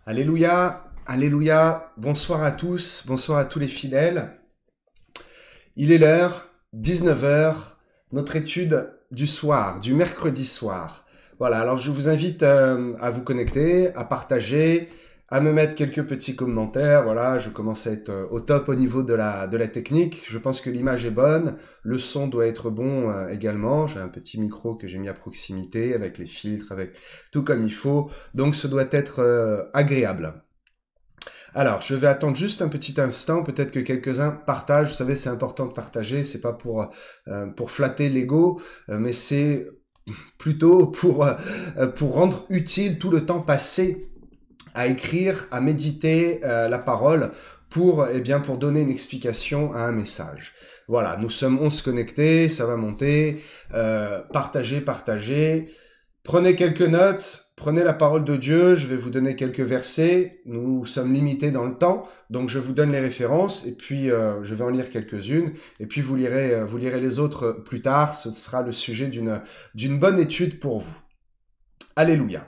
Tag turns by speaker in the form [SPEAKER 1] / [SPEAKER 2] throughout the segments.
[SPEAKER 1] Alléluia, alléluia, bonsoir à tous, bonsoir à tous les fidèles. Il est l'heure, 19 heures, notre étude du soir, du mercredi soir. Voilà, alors je vous invite à vous connecter, à partager, à me mettre quelques petits commentaires. Voilà, je commence à être au top au niveau de la technique. Je pense que l'image est bonne, le son doit être bon également. J'ai un petit micro que j'ai mis à proximité avec les filtres, avec tout comme il faut. Donc ce doit être agréable. Alors, je vais attendre juste un petit instant, peut-être que quelques-uns partagent. Vous savez, c'est important de partager, c'est pas pour flatter l'ego, mais c'est plutôt pour rendre utile tout le temps passé à écrire, à méditer la parole pour donner une explication à un message. Voilà, nous sommes 11 connectés, ça va monter. Partagez. Prenez quelques notes, prenez la parole de Dieu, je vais vous donner quelques versets, nous sommes limités dans le temps, donc je vous donne les références, et puis je vais en lire quelques-unes, et puis vous lirez les autres plus tard, ce sera le sujet d'une bonne étude pour vous. Alléluia.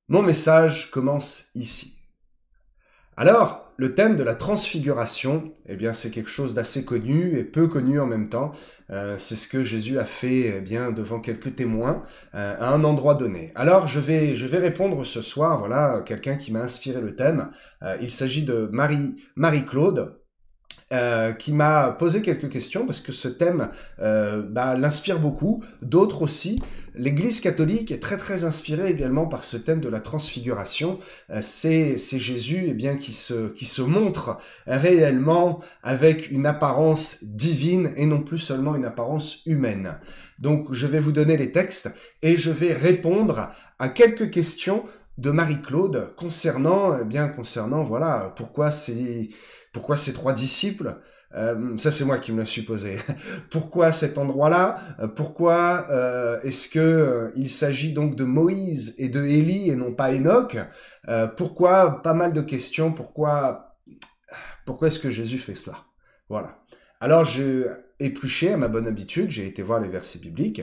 [SPEAKER 1] Mon message commence ici. Alors, le thème de la transfiguration, eh bien, c'est quelque chose d'assez connu et peu connu en même temps. C'est ce que Jésus a fait, eh bien, devant quelques témoins à un endroit donné. Alors, je vais répondre ce soir. Voilà, quelqu'un qui m'a inspiré le thème. Il s'agit de Marie-Claude. Qui m'a posé quelques questions parce que ce thème l'inspire beaucoup, d'autres aussi. L'Église catholique est très inspirée également par ce thème de la transfiguration. C'est Jésus qui se montre réellement avec une apparence divine et non plus seulement une apparence humaine. Donc je vais vous donner les textes et je vais répondre à quelques questions de Marie-Claude concernant voilà pourquoi ces trois disciples. Ça c'est moi qui me le suis posé. Pourquoi cet endroit-là? Pourquoi est-ce que il s'agit donc de Moïse et de Élie et non pas Enoch? Pourquoi? Pas mal de questions. Pourquoi est-ce que Jésus fait cela? Voilà. Alors j'ai épluché à ma bonne habitude, j'ai été voir les versets bibliques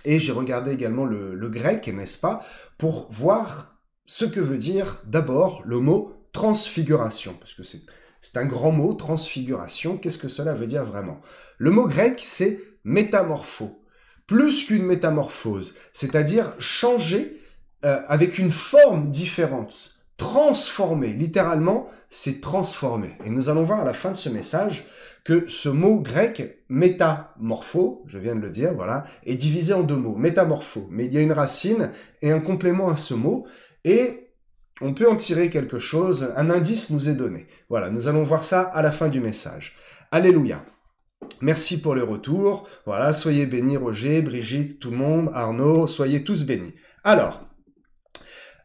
[SPEAKER 1] et j'ai regardé également le grec, n'est-ce pas, pour voir ce que veut dire d'abord le mot transfiguration, parce que c'est un grand mot, transfiguration. Qu'est-ce que cela veut dire vraiment? Le mot grec, c'est métamorpho. Plus qu'une métamorphose, c'est-à-dire changer avec une forme différente. Transformer, littéralement, c'est transformer. Et nous allons voir à la fin de ce message que ce mot grec, métamorpho, je viens de le dire, voilà, est divisé en deux mots, métamorpho. Mais il y a une racine et un complément à ce mot, et on peut en tirer quelque chose, un indice nous est donné. Voilà, nous allons voir ça à la fin du message. Alléluia. Merci pour le retour. Voilà, soyez bénis Roger, Brigitte, tout le monde, Arnaud, soyez tous bénis. Alors,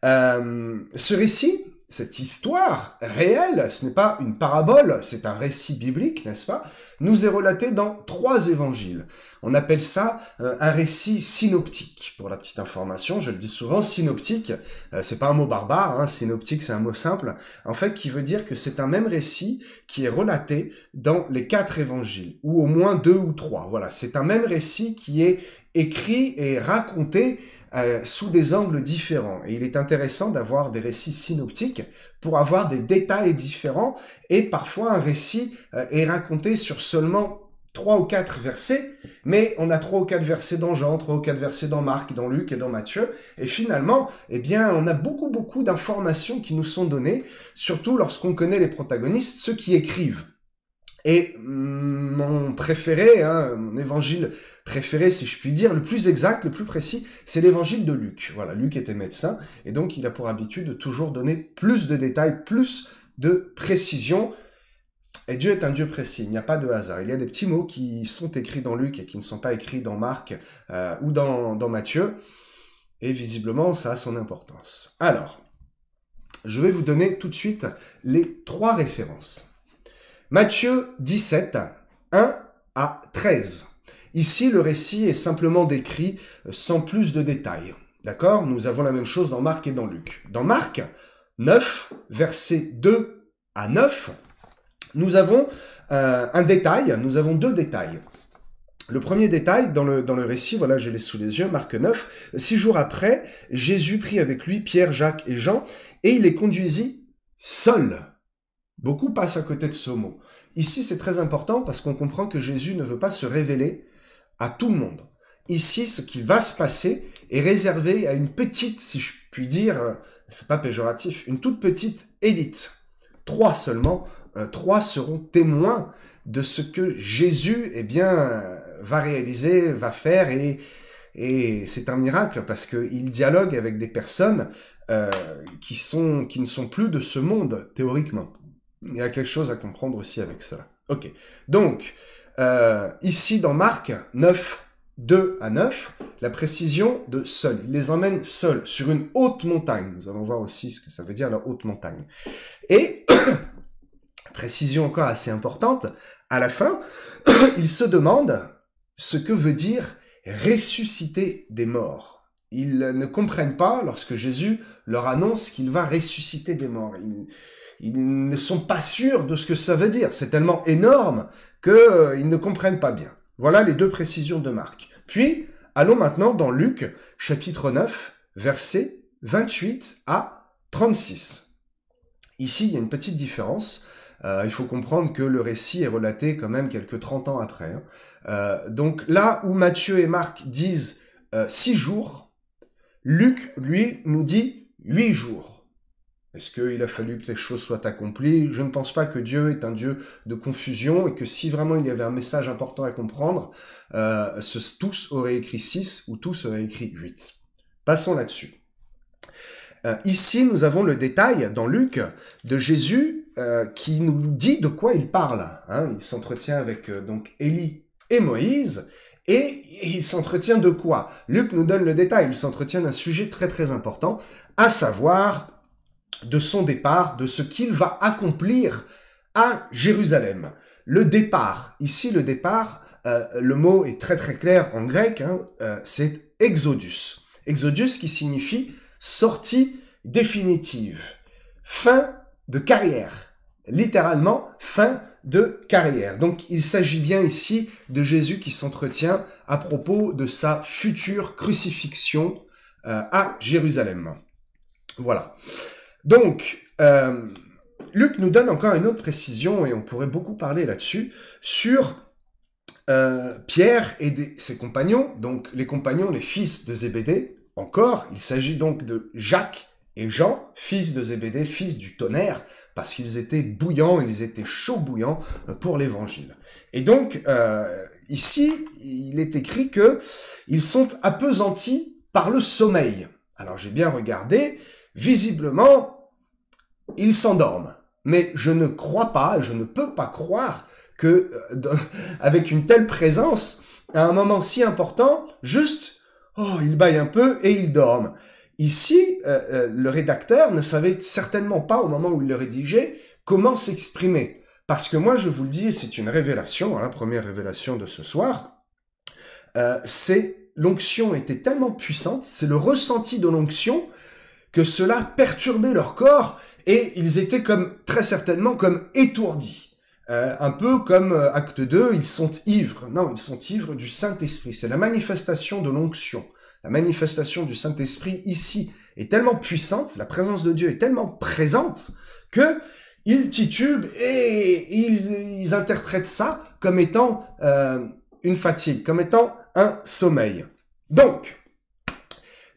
[SPEAKER 1] ce récit, cette histoire réelle, ce n'est pas une parabole, c'est un récit biblique, n'est-ce pas, nous est relaté dans 3 évangiles. On appelle ça un récit synoptique. Pour la petite information, je le dis souvent, synoptique, c'est pas un mot barbare, hein, synoptique c'est un mot simple, en fait qui veut dire que c'est un même récit qui est relaté dans les 4 évangiles, ou au moins 2 ou 3. Voilà, c'est un même récit qui est écrit et raconté sous des angles différents. Et il est intéressant d'avoir des récits synoptiques pour avoir des détails différents, et parfois un récit est raconté sur seulement 3 ou 4 versets, mais on a 3 ou 4 versets dans Jean, 3 ou 4 versets dans Marc, dans Luc et dans Matthieu, et finalement, eh bien, on a beaucoup d'informations qui nous sont données, surtout lorsqu'on connaît les protagonistes, ceux qui écrivent. Et mon préféré, mon évangile préféré, si je puis dire, le plus exact, le plus précis, c'est l'évangile de Luc. Voilà, Luc était médecin, et donc il a pour habitude de toujours donner plus de détails, plus de précision. Et Dieu est un Dieu précis, il n'y a pas de hasard. Il y a des petits mots qui sont écrits dans Luc et qui ne sont pas écrits dans Marc ou dans Matthieu, et visiblement, ça a son importance. Alors, je vais vous donner tout de suite les 3 références. Matthieu 17, 1 à 13. Ici, le récit est simplement décrit sans plus de détails. D'accord? Nous avons la même chose dans Marc et dans Luc. Dans Marc 9, versets 2 à 9, nous avons un détail, nous avons 2 détails. Le premier détail dans le récit, voilà, je l'ai sous les yeux, Marc 9, 6 jours après, Jésus prit avec lui Pierre, Jacques et Jean, et il les conduisit seuls. Beaucoup passent à côté de ce mot. Ici, c'est très important parce qu'on comprend que Jésus ne veut pas se révéler à tout le monde. Ici, ce qui va se passer est réservé à une petite, si je puis dire, c'est pas péjoratif, une toute petite élite. 3 seulement, 3 seront témoins de ce que Jésus, eh bien, va réaliser, va faire, et c'est un miracle parce qu'il dialogue avec des personnes qui ne sont plus de ce monde, théoriquement. Il y a quelque chose à comprendre aussi avec cela. Ok, donc, ici dans Marc 9, 2 à 9, la précision de seul. Il les emmène seuls sur une haute montagne. Nous allons voir aussi ce que ça veut dire la haute montagne. Et, précision encore assez importante, à la fin, ils se demandent ce que veut dire ressusciter des morts. Ils ne comprennent pas lorsque Jésus leur annonce qu'il va ressusciter des morts. Ils ne sont pas sûrs de ce que ça veut dire. C'est tellement énorme qu'ils ne comprennent pas bien. Voilà les 2 précisions de Marc. Puis, allons maintenant dans Luc, chapitre 9, versets 28 à 36. Ici, il y a une petite différence. Il faut comprendre que le récit est relaté quand même quelques 30 ans après. Donc là où Matthieu et Marc disent 6 jours, Luc, lui, nous dit 8 jours. Est-ce qu'il a fallu que les choses soient accomplies? Je ne pense pas que Dieu est un Dieu de confusion et que si vraiment il y avait un message important à comprendre, tous auraient écrit 6 ou tous auraient écrit 8. Passons là-dessus. Ici, nous avons le détail dans Luc de Jésus qui nous dit de quoi il parle. Hein, il s'entretient avec donc Élie et Moïse, et il s'entretient de quoi? Luc nous donne le détail, il s'entretient d'un sujet très très important, à savoir de son départ, de ce qu'il va accomplir à Jérusalem. Le départ, ici le départ, le mot est très très clair en grec, hein, c'est exodus. Exodus qui signifie sortie définitive, fin de carrière, littéralement fin de carrière. Donc il s'agit bien ici de Jésus qui s'entretient à propos de sa future crucifixion à Jérusalem. Voilà. Donc, Luc nous donne encore une autre précision, et on pourrait beaucoup parler là-dessus, sur Pierre et ses compagnons, donc les compagnons, les fils de Zébédée. Encore, il s'agit donc de Jacques et Jean, fils de Zébédée, fils du tonnerre, parce qu'ils étaient bouillants, ils étaient chauds bouillants pour l'évangile. Et donc, ici, il est écrit que ils sont appesantis par le sommeil. Alors j'ai bien regardé, visiblement, ils s'endorment. Mais je ne crois pas, je ne peux pas croire que, avec une telle présence, à un moment si important, juste, ils bâillent un peu et ils dorment. Ici, le rédacteur ne savait certainement pas, au moment où il le rédigeait, comment s'exprimer. Parce que moi, je vous le dis, c'est une révélation, la première révélation de ce soir, l'onction était tellement puissante, c'est le ressenti de l'onction, que cela perturbait leur corps, et ils étaient très certainement comme étourdis. Un peu comme acte 2, ils sont ivres. Non, ils sont ivres du Saint-Esprit. C'est la manifestation de l'onction. La manifestation du Saint-Esprit ici est tellement puissante, la présence de Dieu est tellement présente, que ils titubent et ils interprètent ça comme étant une fatigue, comme étant un sommeil. Donc,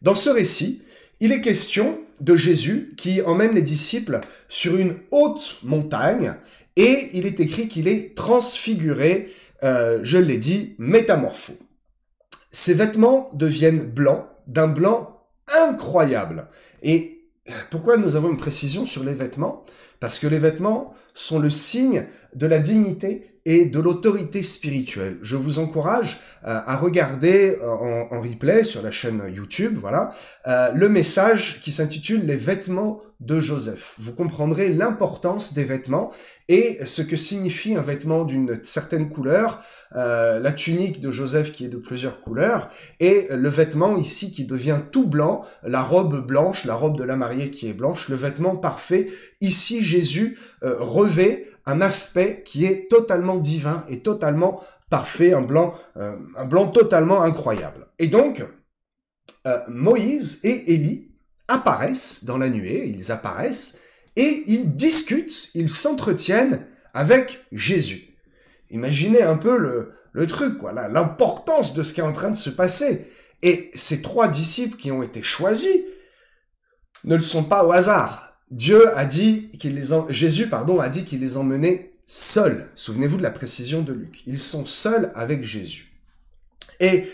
[SPEAKER 1] dans ce récit, il est question de Jésus qui emmène les disciples sur une haute montagne, et il est écrit qu'il est transfiguré, je l'ai dit, métamorpho. Ses vêtements deviennent blancs, d'un blanc incroyable. Et pourquoi nous avons une précision sur les vêtements? Parce que les vêtements sont le signe de la dignité et de l'autorité spirituelle. Je vous encourage à regarder en replay sur la chaîne YouTube, voilà, le message qui s'intitule « Les vêtements de Joseph ». Vous comprendrez l'importance des vêtements et ce que signifie un vêtement d'une certaine couleur, la tunique de Joseph qui est de plusieurs couleurs, et le vêtement ici qui devient tout blanc, la robe blanche, la robe de la mariée qui est blanche, le vêtement parfait. Ici, Jésus revêt un aspect qui est totalement divin et totalement parfait, un blanc totalement incroyable. Et donc, Moïse et Élie apparaissent dans la nuée, ils apparaissent, et ils discutent, ils s'entretiennent avec Jésus. Imaginez un peu le truc, quoi, l'importance de ce qui est en train de se passer. Et ces 3 disciples qui ont été choisis ne le sont pas au hasard. Jésus a dit qu'il les emmenait seuls. Souvenez-vous de la précision de Luc. Ils sont seuls avec Jésus. Et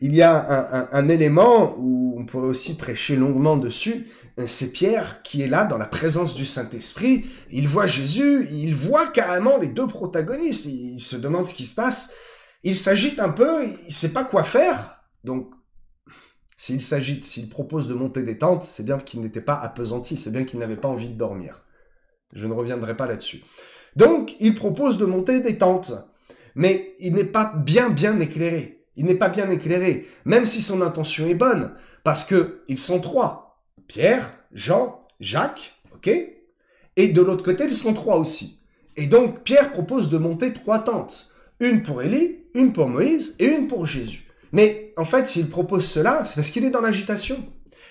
[SPEAKER 1] il y a un élément où on pourrait aussi prêcher longuement dessus, c'est Pierre qui est là dans la présence du Saint-Esprit, il voit Jésus, il voit carrément les 2 protagonistes, il se demande ce qui se passe, il s'agite un peu, il sait pas quoi faire, donc s'il s'agite, s'il propose de monter des tentes, c'est bien qu'il n'était pas appesanti, c'est bien qu'il n'avait pas envie de dormir. Je ne reviendrai pas là-dessus. Donc, il propose de monter des tentes, mais il n'est pas bien éclairé. Il n'est pas bien éclairé, même si son intention est bonne, parce que ils sont 3. Pierre, Jean, Jacques, ok? Et de l'autre côté, ils sont 3 aussi. Et donc, Pierre propose de monter 3 tentes. Une pour Élie, une pour Moïse et une pour Jésus. Mais en fait, s'il propose cela, c'est parce qu'il est dans l'agitation.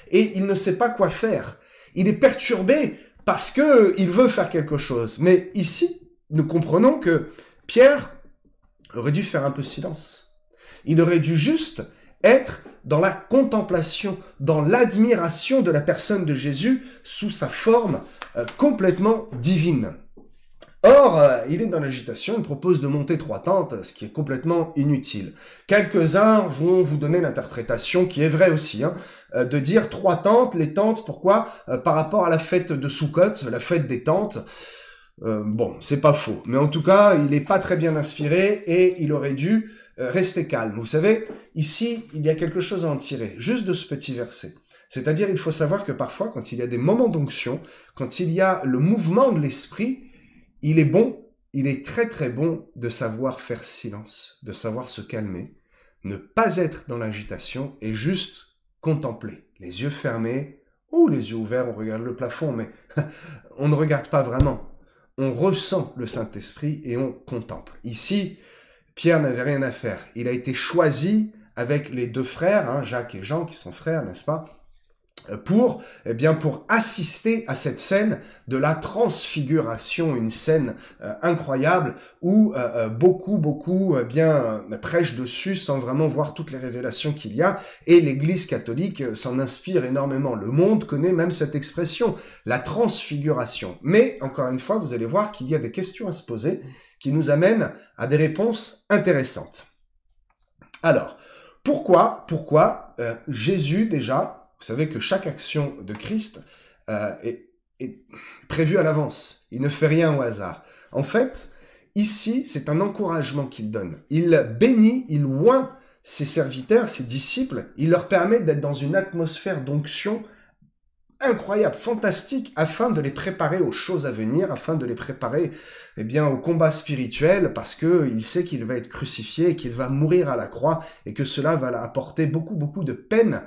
[SPEAKER 1] Et il ne sait pas quoi faire. Il est perturbé parce qu'il veut faire quelque chose. Mais ici, nous comprenons que Pierre aurait dû faire un peu silence. Il aurait dû juste être dans la contemplation, dans l'admiration de la personne de Jésus sous sa forme complètement divine. Or, il est dans l'agitation, il propose de monter 3 tentes, ce qui est complètement inutile. Quelques-uns vont vous donner l'interprétation, qui est vraie aussi, de dire 3 tentes, les tentes, pourquoi par rapport à la fête de Soukhot, la fête des tentes. Bon, c'est pas faux, mais en tout cas, il n'est pas très bien inspiré et il aurait dû rester calme. Vous savez, ici, il y a quelque chose à en tirer, juste de ce petit verset. C'est-à-dire, il faut savoir que parfois, quand il y a des moments d'onction, quand il y a le mouvement de l'esprit, il est bon, il est très très bon de savoir faire silence, de savoir se calmer, ne pas être dans l'agitation et juste contempler. Les yeux fermés, ou les yeux ouverts, on regarde le plafond, mais on ne regarde pas vraiment. On ressent le Saint-Esprit et on contemple. Ici, Pierre n'avait rien à faire. Il a été choisi avec les 2 frères, Jacques et Jean, qui sont frères, n'est-ce pas, pour assister à cette scène de la transfiguration, une scène incroyable où beaucoup prêchent dessus sans vraiment voir toutes les révélations qu'il y a, et l'Église catholique s'en inspire énormément. Le monde connaît même cette expression, la transfiguration. Mais, encore une fois, vous allez voir qu'il y a des questions à se poser qui nous amènent à des réponses intéressantes. Alors, pourquoi Jésus, déjà, vous savez que chaque action de Christ est prévue à l'avance. Il ne fait rien au hasard. En fait, ici, c'est un encouragement qu'il donne. Il bénit, il oint ses serviteurs, ses disciples. Il leur permet d'être dans une atmosphère d'onction incroyable, fantastique, afin de les préparer aux choses à venir, afin de les préparer au combat spirituel, parce que il sait qu'il va être crucifié et qu'il va mourir à la croix, et que cela va apporter beaucoup de peine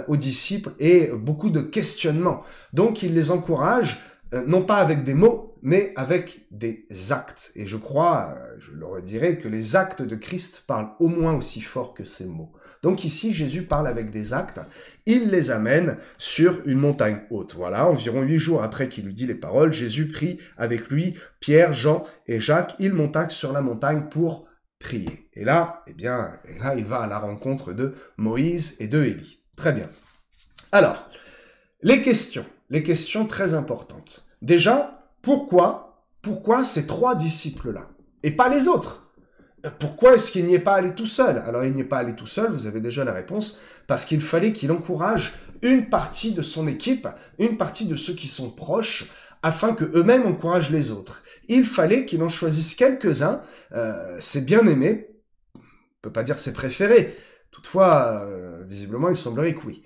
[SPEAKER 1] aux disciples et beaucoup de questionnements. Donc il les encourage, non pas avec des mots, mais avec des actes. Et je crois, je le redirai, que les actes de Christ parlent au moins aussi fort que ces mots. Donc ici, Jésus parle avec des actes, il les amène sur une montagne haute. Voilà, environ 8 jours après qu'il lui dit les paroles, Jésus prie avec lui Pierre, Jean et Jacques. Il montagne sur la montagne pour prier. Et là, il va à la rencontre de Moïse et de Élie. Très bien. Alors, les questions très importantes. Déjà, pourquoi ces 3 disciples-là et pas les autres? Pourquoi est-ce qu'il n'y est pas allé tout seul? Alors, il n'y est pas allé tout seul, vous avez déjà la réponse, parce qu'il fallait qu'il encourage une partie de son équipe, une partie de ceux qui sont proches, afin que eux-mêmes encouragent les autres. Il fallait qu'il en choisisse quelques-uns, ses bien-aimés, on peut pas dire ses préférés, toutefois, visiblement, il semblerait que oui.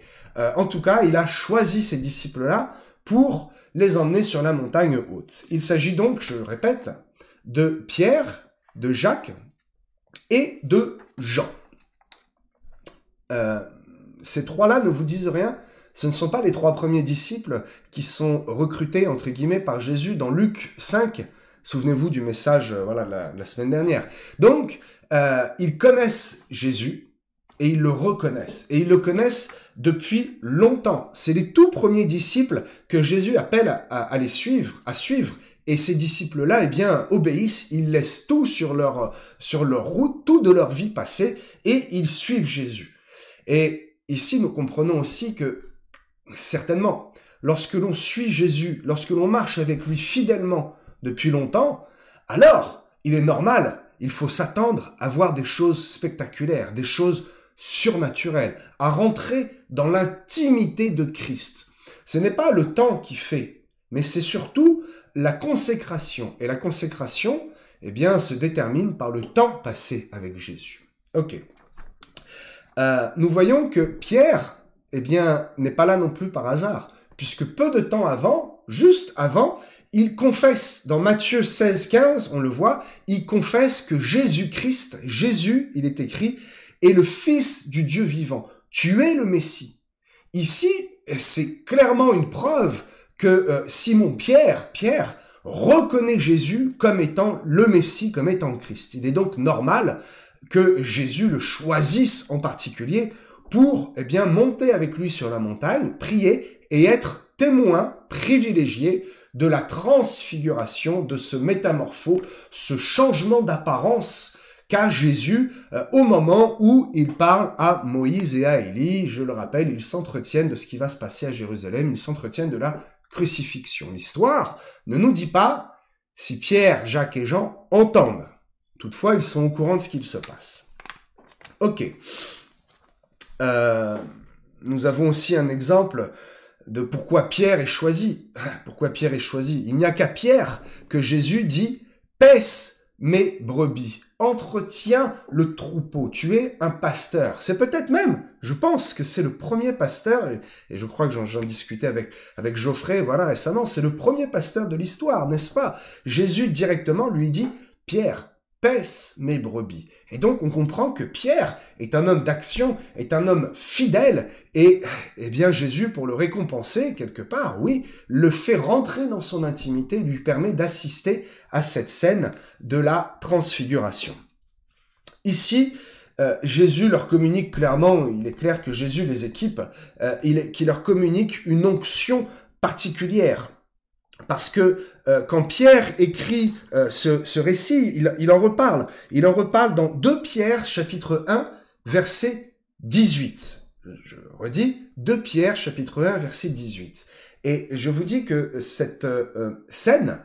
[SPEAKER 1] En tout cas, il a choisi ces disciples-là pour les emmener sur la montagne haute. Il s'agit donc, je répète, de Pierre, de Jacques, et de Jean. Ces 3-là ne vous disent rien. Ce ne sont pas les 3 premiers disciples qui sont recrutés, entre guillemets, par Jésus dans Luc 5. Souvenez-vous du message voilà, la semaine dernière. Donc, ils connaissent Jésus et ils le reconnaissent. Et ils le connaissent depuis longtemps. C'est les tout premiers disciples que Jésus appelle à les suivre, à suivre. Et ces disciples-là, eh bien, obéissent, ils laissent tout sur leur route, tout de leur vie passée, et ils suivent Jésus. Et ici, nous comprenons aussi que, certainement, lorsque l'on suit Jésus, lorsque l'on marche avec lui fidèlement depuis longtemps, alors, il est normal, il faut s'attendre à voir des choses spectaculaires, des choses surnaturelles, à rentrer dans l'intimité de Christ. Ce n'est pas le temps qui fait, mais c'est surtout la consécration. Et la consécration, eh bien, se détermine par le temps passé avec Jésus. Ok. Nous voyons que Pierre, eh bien, n'est pas là non plus par hasard, puisque peu de temps avant, juste avant, il confesse, dans Matthieu 16, 15, on le voit, il confesse que Jésus-Christ, Jésus, il est écrit, est le Fils du Dieu vivant. Tu es le Messie. Ici, c'est clairement une preuve que Simon Pierre reconnaît Jésus comme étant le Messie, comme étant Christ. Il est donc normal que Jésus le choisisse en particulier pour eh bien, monter avec lui sur la montagne, prier et être témoin privilégié de la transfiguration, de ce métamorpho, ce changement d'apparence qu'a Jésus au moment où il parle à Moïse et à Élie. Je le rappelle, ils s'entretiennent de ce qui va se passer à Jérusalem, ils s'entretiennent de la crucifixion. L'histoire ne nous dit pas si Pierre, Jacques et Jean entendent. Toutefois, ils sont au courant de ce qu'il se passe. Ok. Nous avons aussi un exemple de pourquoi Pierre est choisi. Pourquoi Pierre est choisi? Il n'y a qu'à Pierre que Jésus dit « Paisse mes brebis, entretiens le troupeau, tu es un pasteur. » C'est peut-être même, je pense que c'est le premier pasteur, et je crois que j'en discutais avec Geoffrey voilà, récemment, c'est le premier pasteur de l'histoire, n'est-ce pas? Jésus directement lui dit « Pierre, paisse mes brebis. » Et donc, on comprend que Pierre est un homme d'action, est un homme fidèle, et eh bien Jésus, pour le récompenser, quelque part, oui, le fait rentrer dans son intimité, lui permet d'assister à cette scène de la transfiguration. Ici, Jésus leur communique clairement, il est clair que Jésus les équipe, qui leur communique une onction particulière. Parce que quand Pierre écrit ce récit, il en reparle. Il en reparle dans 2 Pierre, chapitre 1, verset 18. Je redis, 2 Pierre, chapitre 1, verset 18. Et je vous dis que cette scène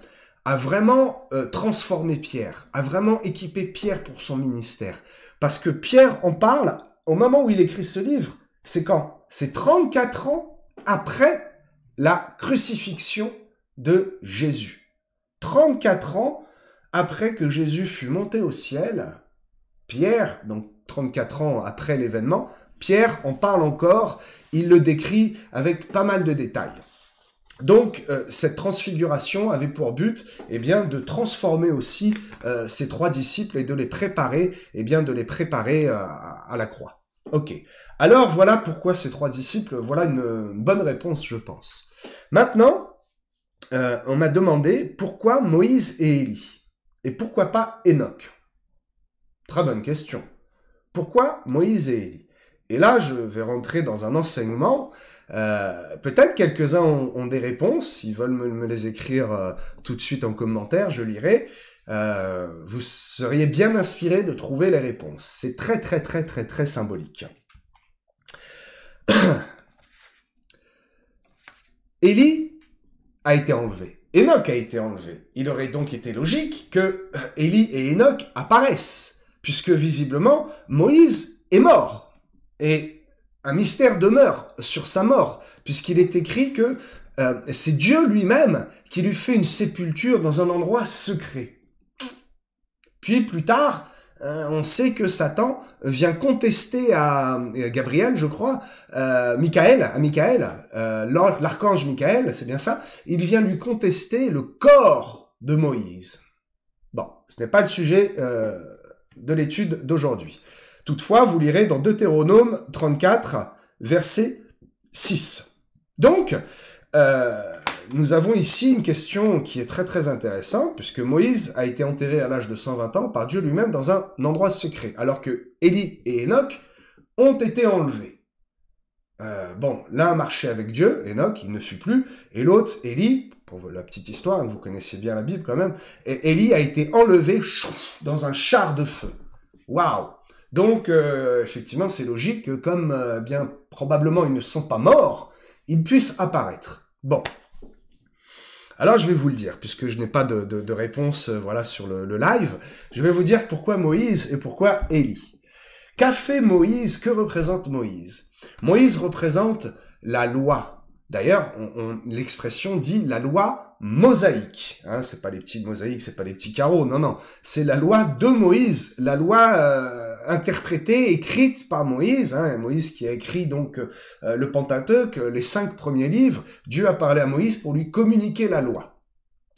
[SPEAKER 1] a vraiment transformé Pierre, a vraiment équipé Pierre pour son ministère. Parce que Pierre en parle au moment où il écrit ce livre. C'est quand? C'est 34 ans après la crucifixion de Jésus. 34 ans après que Jésus fut monté au ciel, Pierre, donc 34 ans après l'événement, Pierre en parle encore, il le décrit avec pas mal de détails. Donc, cette transfiguration avait pour but, eh bien, de transformer aussi ces 3 disciples et de les préparer, eh bien, de les préparer à la croix. Ok. Alors, voilà pourquoi ces 3 disciples, voilà une bonne réponse, je pense. Maintenant, on m'a demandé pourquoi Moïse et Élie et pourquoi pas Enoch. Très bonne question. Pourquoi Moïse et Élie? Et là, je vais rentrer dans un enseignement. Peut-être quelques-uns ont des réponses. S'ils veulent me les écrire tout de suite en commentaire, je lirai. Vous seriez bien inspiré de trouver les réponses. C'est très, très, très, très, très symbolique. Élie a été enlevé. Enoch a été enlevé. Il aurait donc été logique que Élie et Enoch apparaissent, puisque visiblement, Moïse est mort. Et un mystère demeure sur sa mort, puisqu'il est écrit que c'est Dieu lui-même qui lui fait une sépulture dans un endroit secret. Puis plus tard, on sait que Satan vient contester à Gabriel, je crois, Michael, l'archange Michael, c'est bien ça, il vient lui contester le corps de Moïse. Bon, ce n'est pas le sujet de l'étude d'aujourd'hui. Toutefois, vous lirez dans Deutéronome 34, verset 6. Donc, nous avons ici une question qui est très très intéressante, puisque Moïse a été enterré à l'âge de 120 ans par Dieu lui-même dans un endroit secret, alors que Élie et Enoch ont été enlevés. Bon, l'un marchait avec Dieu, Enoch, il ne fut plus, et l'autre, Élie, pour la petite histoire, hein, vous connaissiez bien la Bible quand même, et Élie a été enlevé dans un char de feu. Waouh! Donc, effectivement, c'est logique que comme, bien, probablement ils ne sont pas morts, ils puissent apparaître. Bon. Alors, je vais vous le dire, puisque je n'ai pas de réponse, voilà, sur le live, je vais vous dire pourquoi Moïse et pourquoi Élie. Qu'a fait Moïse? Que représente Moïse? Moïse représente la loi. D'ailleurs, l'expression dit la loi mosaïque. Hein, c'est pas les petites mosaïques, c'est pas les petits carreaux. Non, non. C'est la loi de Moïse, la loi interprétée, écrite par Moïse. Hein, Moïse qui a écrit donc le Pentateuque, les 5 premiers livres. Dieu a parlé à Moïse pour lui communiquer la loi.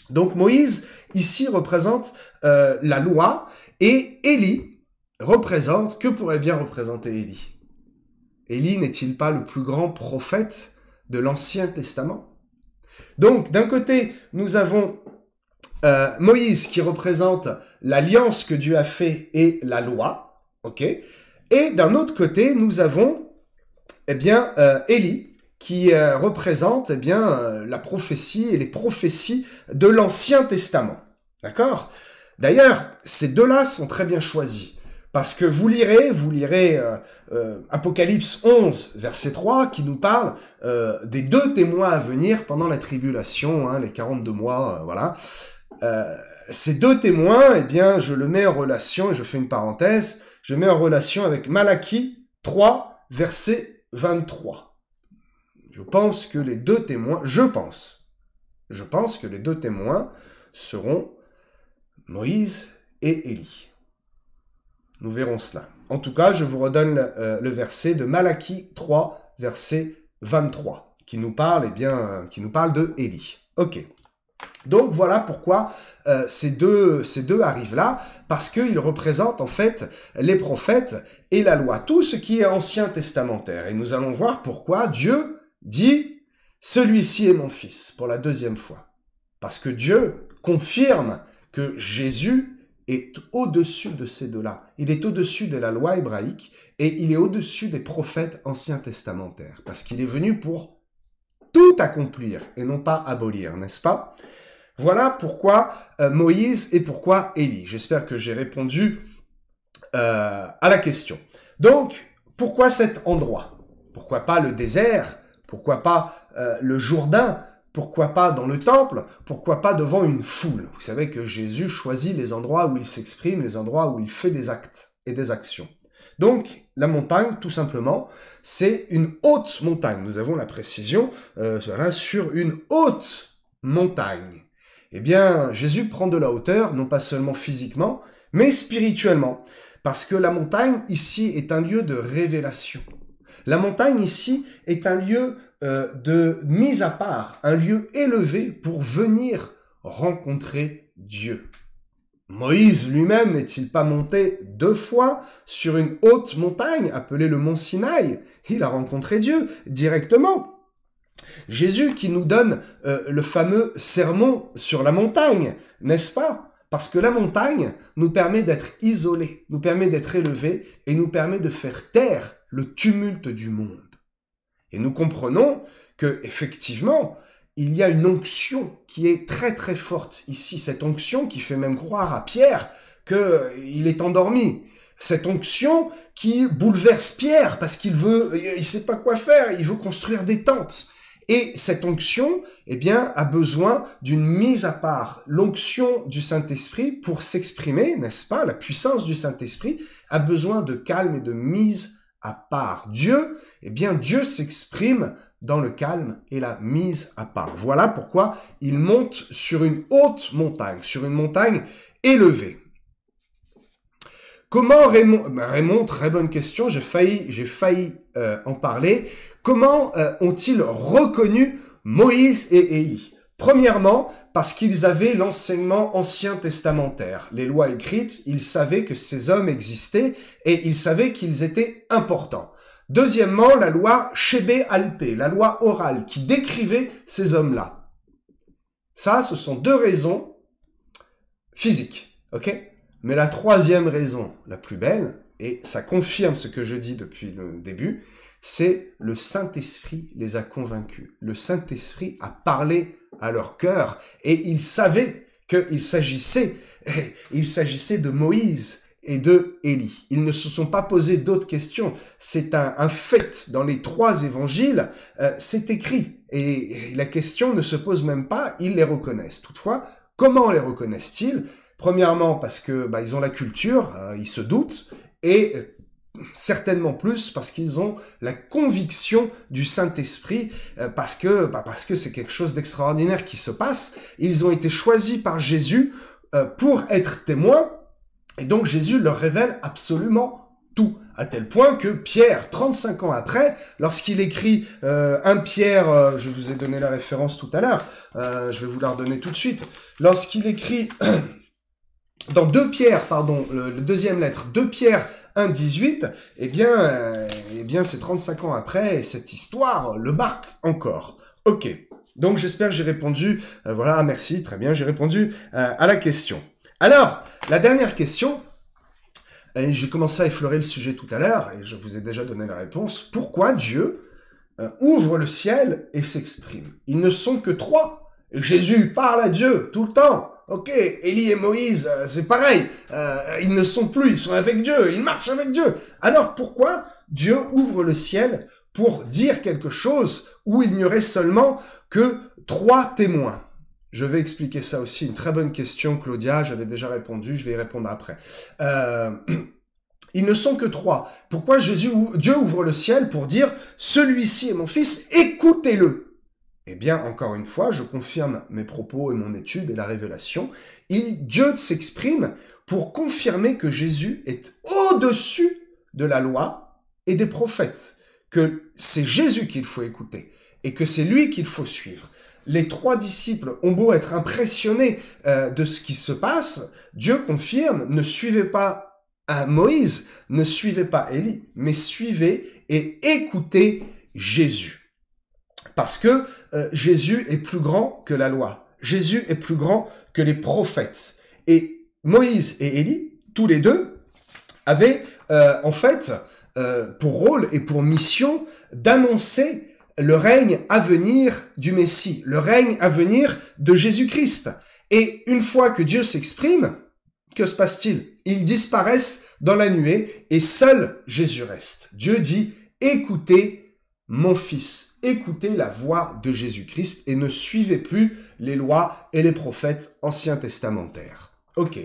[SPEAKER 1] Donc Moïse ici représente la loi et Élie représente. Que pourrait bien représenter Élie? Élie n'est-il pas le plus grand prophète de l'Ancien Testament? Donc, d'un côté, nous avons Moïse qui représente l'alliance que Dieu a fait et la loi, ok? Et d'un autre côté, nous avons, Élie qui représente, la prophétie et les prophéties de l'Ancien Testament, d'accord? D'ailleurs, ces deux-là sont très bien choisis. Parce que vous lirez Apocalypse 11, verset 3, qui nous parle des 2 témoins à venir pendant la tribulation, hein, les 42 mois, voilà. Ces 2 témoins, je le mets en relation, et je fais une parenthèse, je mets en relation avec Malachie 3, verset 23. Je pense que les 2 témoins, je pense que les 2 témoins seront Moïse et Élie. Nous verrons cela. En tout cas, je vous redonne le verset de Malachie 3, verset 23, qui nous parle, de Élie. Ok. Donc voilà pourquoi ces deux arrivent là, parce qu'ils représentent en fait les prophètes et la loi, tout ce qui est ancien testamentaire. Et nous allons voir pourquoi Dieu dit « Celui-ci est mon fils » pour la 2e fois. Parce que Dieu confirme que Jésus est au-dessus de ces deux-là. Il est au-dessus de la loi hébraïque et il est au-dessus des prophètes anciens testamentaires. Parce qu'il est venu pour tout accomplir et non pas abolir, n'est-ce pas? Voilà pourquoi Moïse et pourquoi Élie. J'espère que j'ai répondu à la question. Donc, pourquoi cet endroit? Pourquoi pas le désert? Pourquoi pas le Jourdain? Pourquoi pas dans le temple? Pourquoi pas devant une foule? Vous savez que Jésus choisit les endroits où il s'exprime, les endroits où il fait des actes et des actions. Donc, la montagne, tout simplement, c'est une haute montagne. Nous avons la précision sur une haute montagne. Eh bien, Jésus prend de la hauteur, non pas seulement physiquement, mais spirituellement. Parce que la montagne, ici, est un lieu de révélation. La montagne, ici, est un lieu de mise à part, un lieu élevé pour venir rencontrer Dieu. Moïse lui-même n'est-il pas monté 2 fois sur une haute montagne appelée le mont Sinaï? Il a rencontré Dieu directement. Jésus qui nous donne le fameux sermon sur la montagne, n'est-ce pas? Parce que la montagne nous permet d'être isolés, nous permet d'être élevés et nous permet de faire taire le tumulte du monde. Et nous comprenons que effectivement, il y a une onction qui est très très forte ici. Cette onction qui fait même croire à Pierre qu'il est endormi. Cette onction qui bouleverse Pierre parce qu'il sait pas quoi faire, il veut construire des tentes. Et cette onction, a besoin d'une mise à part. L'onction du Saint-Esprit, pour s'exprimer, n'est-ce pas? La puissance du Saint-Esprit a besoin de calme et de mise à part. Dieu s'exprime dans le calme et la mise à part. Voilà pourquoi il monte sur une haute montagne, sur une montagne élevée. Comment Raymond, très bonne question, j'ai failli en parler. Comment ont-ils reconnu Moïse et Élie? Premièrement, parce qu'ils avaient l'enseignement ancien testamentaire, les lois écrites, ils savaient que ces hommes existaient et ils savaient qu'ils étaient importants. Deuxièmement, la loi Shébé Alpé, la loi orale qui décrivait ces hommes-là. Ça, ce sont deux raisons physiques, ok? Mais la troisième raison, la plus belle, et ça confirme ce que je dis depuis le début, c'est le Saint-Esprit les a convaincus. Le Saint-Esprit a parlé à leur cœur et ils savaient qu'il s'agissait de Moïse et de Élie. Ils ne se sont pas posé d'autres questions. C'est un fait. Dans les trois évangiles, c'est écrit. Et la question ne se pose même pas, ils les reconnaissent. Toutefois, comment les reconnaissent-ils? Premièrement, parce que ils ont la culture, ils se doutent, et certainement plus parce qu'ils ont la conviction du Saint-Esprit, parce que c'est quelque chose d'extraordinaire qui se passe. Ils ont été choisis par Jésus pour être témoins, et donc Jésus leur révèle absolument tout, à tel point que Pierre, 35 ans après, lorsqu'il écrit 1 Pierre, je vous ai donné la référence tout à l'heure, je vais vous la redonner tout de suite, lorsqu'il écrit dans 2 Pierre, pardon, le deuxième lettre, 2 Pierre 1,18, eh bien, c'est 35 ans après, et cette histoire le marque encore. Ok, donc j'espère que j'ai répondu, voilà, merci, très bien, j'ai répondu à la question. Alors, la dernière question, et j'ai commencé à effleurer le sujet tout à l'heure, et je vous ai déjà donné la réponse, pourquoi Dieu ouvre le ciel et s'exprime? Ils ne sont que 3, et Jésus parle à Dieu tout le temps. Ok, Élie et Moïse, c'est pareil, ils ne sont plus, ils sont avec Dieu, ils marchent avec Dieu. Alors pourquoi Dieu ouvre le ciel pour dire quelque chose où il n'y aurait seulement que 3 témoins? Je vais expliquer ça aussi, une très bonne question, Claudia, j'avais déjà répondu, je vais y répondre après. Ils ne sont que 3. Pourquoi Dieu ouvre le ciel pour dire « Celui-ci est mon fils, écoutez-le » ? Eh bien, encore une fois, je confirme mes propos et mon étude et la révélation. Dieu s'exprime pour confirmer que Jésus est au-dessus de la loi et des prophètes, que c'est Jésus qu'il faut écouter et que c'est lui qu'il faut suivre. Les 3 disciples ont beau être impressionnés de ce qui se passe, Dieu confirme, ne suivez pas Moïse, ne suivez pas Élie, mais suivez et écoutez Jésus. Parce que Jésus est plus grand que la loi. Jésus est plus grand que les prophètes. Et Moïse et Élie, tous les deux, avaient en fait pour rôle et pour mission d'annoncer le règne à venir du Messie, le règne à venir de Jésus-Christ. Et une fois que Dieu s'exprime, que se passe-t-il? Ils disparaissent dans la nuée et seul Jésus reste. Dieu dit « Écoutez mon fils, écoutez la voix de Jésus-Christ et ne suivez plus les lois et les prophètes anciens testamentaires. » Ok.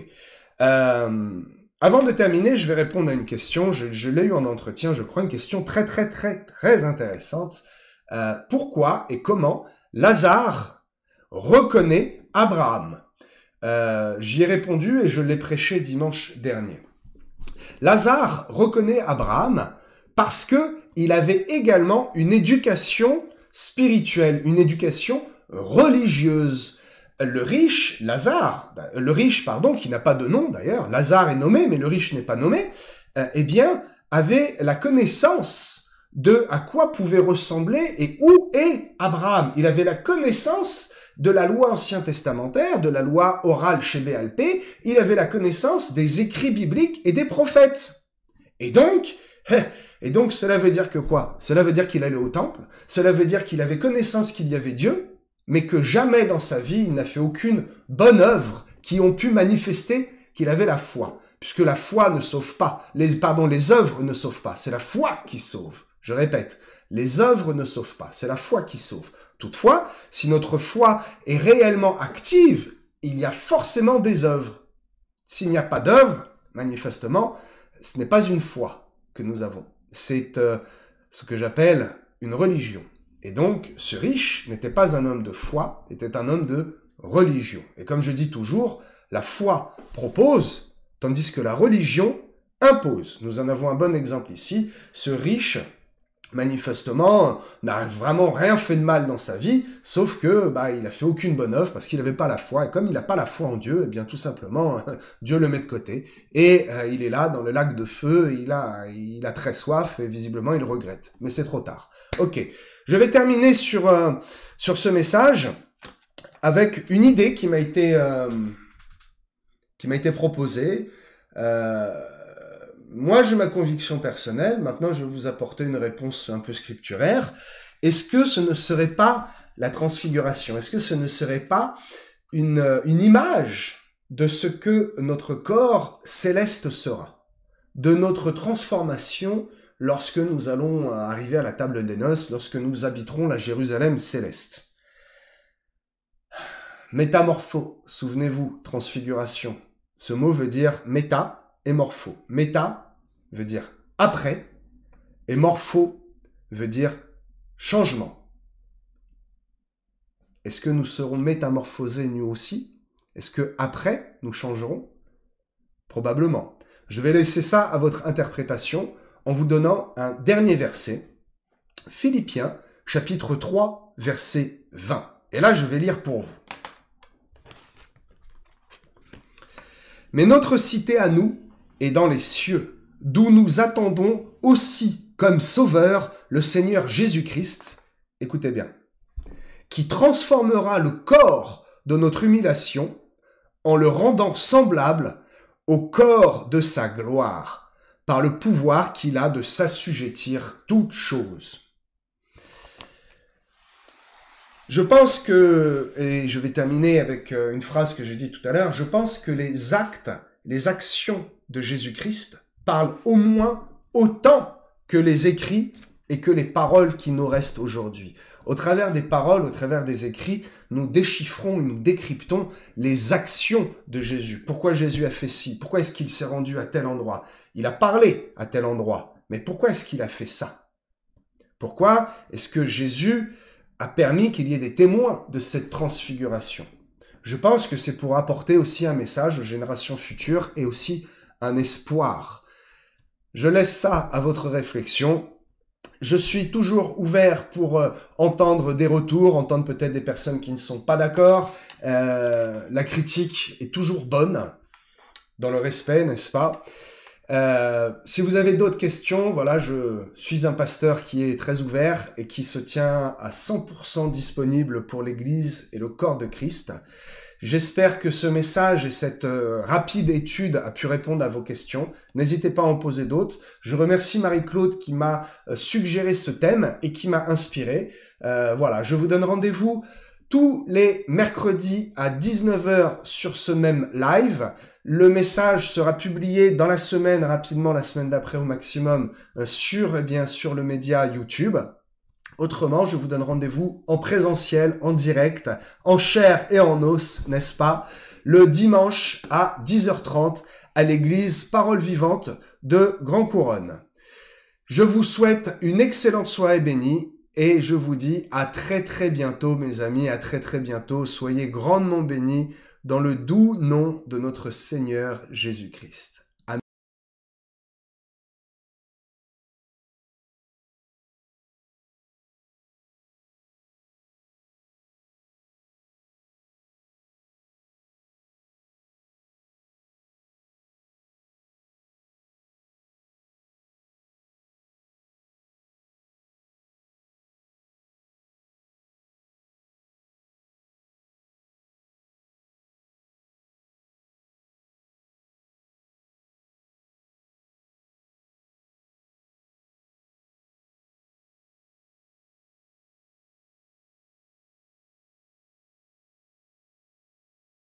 [SPEAKER 1] Avant de terminer, je vais répondre à une question. Je l'ai eu en entretien, je crois, une question très intéressante. Pourquoi et comment Lazare reconnaît Abraham? J'y ai répondu et je l'ai prêché dimanche dernier. Lazare reconnaît Abraham parce que il avait également une éducation spirituelle, une éducation religieuse. Le riche, qui n'a pas de nom d'ailleurs, Lazare est nommé, mais le riche n'est pas nommé, avait la connaissance de à quoi pouvait ressembler et où est Abraham. Il avait la connaissance de la loi ancien testamentaire, de la loi orale chez BLP, il avait la connaissance des écrits bibliques et des prophètes. Et donc, cela veut dire que quoi? Cela veut dire qu'il allait au temple, cela veut dire qu'il avait connaissance qu'il y avait Dieu, mais que jamais dans sa vie il n'a fait aucune bonne œuvre qui ont pu manifester qu'il avait la foi. Puisque la foi ne sauve pas, les œuvres ne sauvent pas, c'est la foi qui sauve. Je répète, les œuvres ne sauvent pas, c'est la foi qui sauve. Toutefois, si notre foi est réellement active, il y a forcément des œuvres. S'il n'y a pas d'œuvre, manifestement, ce n'est pas une foi que nous avons. C'est ce que j'appelle une religion. Et donc, ce riche n'était pas un homme de foi, était un homme de religion. Et comme je dis toujours, la foi propose, tandis que la religion impose. Nous en avons un bon exemple ici. Ce riche, manifestement, n'a vraiment rien fait de mal dans sa vie, sauf que il a fait aucune bonne œuvre parce qu'il n'avait pas la foi. Et comme il n'a pas la foi en Dieu, eh bien tout simplement, Dieu le met de côté. Et il est là dans le lac de feu, il a très soif et visiblement il regrette. Mais c'est trop tard. Ok, je vais terminer sur ce message avec une idée qui m'a été proposée. Moi, j'ai ma conviction personnelle. Maintenant, je vais vous apporter une réponse un peu scripturaire. Est-ce que ce ne serait pas la transfiguration? Est-ce que ce ne serait pas une image de ce que notre corps céleste sera, de notre transformation lorsque nous allons arriver à la table des noces, lorsque nous habiterons la Jérusalem céleste? Métamorpho, souvenez-vous, transfiguration. Ce mot veut dire méta et morpho. Méta veut dire après, et morpho veut dire changement. Est-ce que nous serons métamorphosés nous aussi? Est-ce que après nous changerons? Probablement. Je vais laisser ça à votre interprétation en vous donnant un dernier verset. Philippiens, chapitre 3, verset 20. Et là, je vais lire pour vous. Mais notre cité à nous est dans les cieux, d'où nous attendons aussi comme sauveur le Seigneur Jésus-Christ, écoutez bien, qui transformera le corps de notre humiliation en le rendant semblable au corps de sa gloire, par le pouvoir qu'il a de s'assujettir toutes choses. Je pense que, et je vais terminer avec une phrase que j'ai dit tout à l'heure, je pense que les actes, les actions de Jésus-Christ parlent au moins autant que les écrits et que les paroles qui nous restent aujourd'hui. Au travers des paroles, au travers des écrits, nous déchiffrons et nous décryptons les actions de Jésus. Pourquoi Jésus a fait ci? Pourquoi est-ce qu'il s'est rendu à tel endroit? Il a parlé à tel endroit. Mais pourquoi est-ce qu'il a fait ça? Pourquoi est-ce que Jésus a permis qu'il y ait des témoins de cette transfiguration? Je pense que c'est pour apporter aussi un message aux générations futures et aussi un espoir. Je laisse ça à votre réflexion. Je suis toujours ouvert pour entendre des retours, entendre peut-être des personnes qui ne sont pas d'accord. La critique est toujours bonne, dans le respect, n'est-ce pas? Si vous avez d'autres questions, voilà, je suis un pasteur qui est très ouvert et qui se tient à 100% disponible pour l'Église et le corps de Christ. J'espère que ce message et cette rapide étude a pu répondre à vos questions. N'hésitez pas à en poser d'autres. Je remercie Marie-Claude qui m'a suggéré ce thème et qui m'a inspiré. Voilà, je vous donne rendez-vous tous les mercredis à 19 h sur ce même live. Le message sera publié dans la semaine, rapidement la semaine d'après au maximum, sur le média YouTube. Autrement, je vous donne rendez-vous en présentiel, en direct, en chair et en os, n'est-ce pas, le dimanche à 10h30 à l'église Parole Vivante de Grand Couronne. Je vous souhaite une excellente soirée bénie et je vous dis à très très bientôt mes amis, à très très bientôt. Soyez grandement bénis dans le doux nom de notre Seigneur Jésus-Christ.